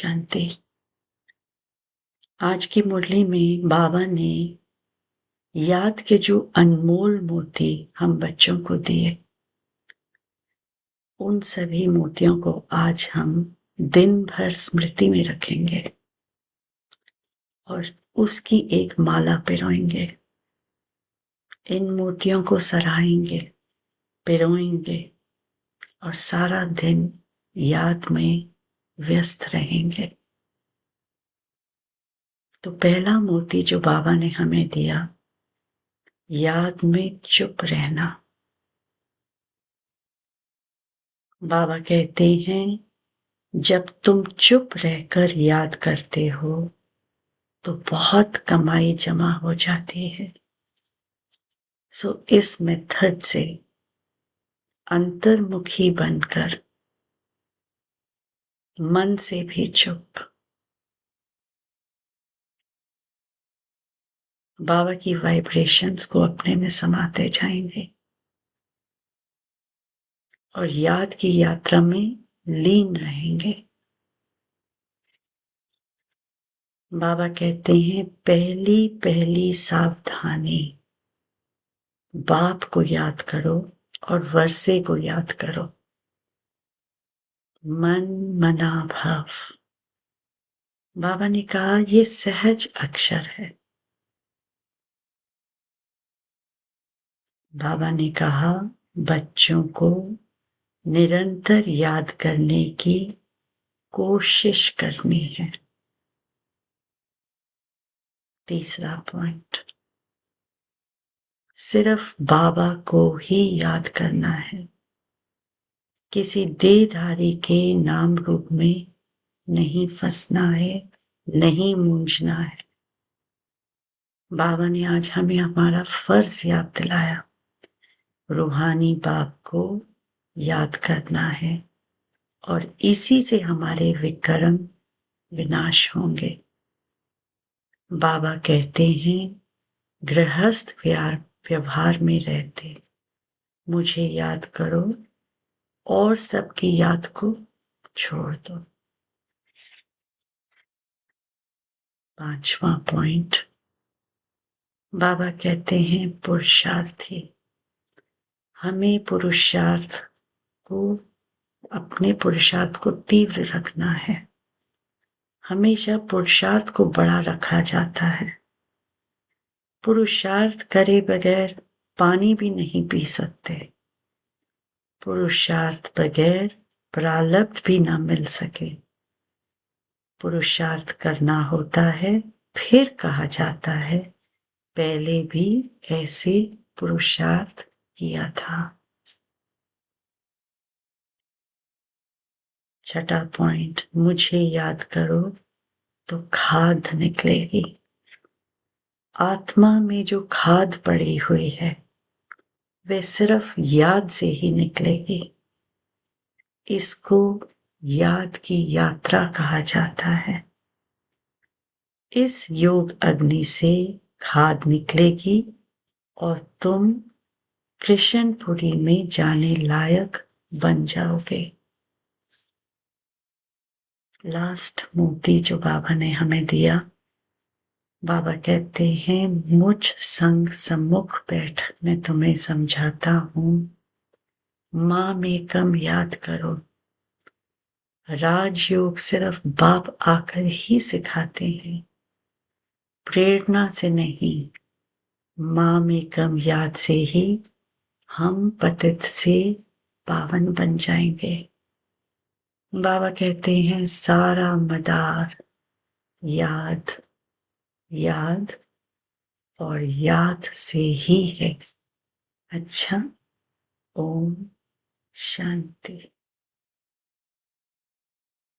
शांति। आज की मुरली में बाबा ने याद के जो अनमोल मोती हम बच्चों को दिए, उन सभी मोतियों को आज हम दिन भर स्मृति में रखेंगे और उसकी एक माला पिरोएंगे। इन मोतियों को सराहेंगे, पिरोएंगे और सारा दिन याद में व्यस्त रहेंगे। तो पहला मोती जो बाबा ने हमें दिया, याद में चुप रहना। बाबा कहते हैं, जब तुम चुप रहकर याद करते हो तो बहुत कमाई जमा हो जाती है। सो इस मेथड से अंतर्मुखी बनकर मन से भी चुप बाबा की वाइब्रेशंस को अपने में समाते जाएंगे और याद की यात्रा में लीन रहेंगे। बाबा कहते हैं, पहली पहली सावधानी, बाप को याद करो और वर्षे को याद करो। मन मना भाव। बाबा ने कहा, ये सहज अक्षर है। बाबा ने कहा, बच्चों को निरंतर याद करने की कोशिश करनी है। तीसरा पॉइंट, सिर्फ बाबा को ही याद करना है, किसी देहधारी के नाम रूप में नहीं फंसना है, नहीं मूंझना है। बाबा ने आज हमें हमारा फर्ज याद दिलाया, रूहानी बाप को याद करना है और इसी से हमारे विकर्म विनाश होंगे। बाबा कहते हैं, गृहस्थ व्यवहार में रहते मुझे याद करो और सबकी याद को छोड़ दो। पांचवा पॉइंट, बाबा कहते हैं, पुरुषार्थी, हमें पुरुषार्थ को, अपने पुरुषार्थ को तीव्र रखना है। हमेशा पुरुषार्थ को बड़ा रखा जाता है। पुरुषार्थ करे बगैर पानी भी नहीं पी सकते। पुरुषार्थ बगैर प्रारब्ध भी ना मिल सके। पुरुषार्थ करना होता है, फिर कहा जाता है, पहले भी ऐसे पुरुषार्थ किया था। छठा पॉइंट, मुझे याद करो तो खाद निकलेगी। आत्मा में जो खाद पड़ी हुई है, वे सिर्फ याद से ही निकलेगी। इसको याद की यात्रा कहा जाता है। इस योग अग्नि से खाद निकलेगी और तुम कृष्णपुरी में जाने लायक बन जाओगे। लास्ट मोती जो बाबा ने हमें दिया, बाबा कहते हैं, मुझ संग सम्मुख बैठ मैं तुम्हें समझाता हूं, मां में कम याद करो। राजयोग सिर्फ बाप आकर ही सिखाते हैं, प्रेरणा से नहीं। मां में कम याद से ही हम पतित से पावन बन जाएंगे। बाबा कहते हैं, सारा मदार याद याद और याद से ही है। अच्छा, ओम शांति।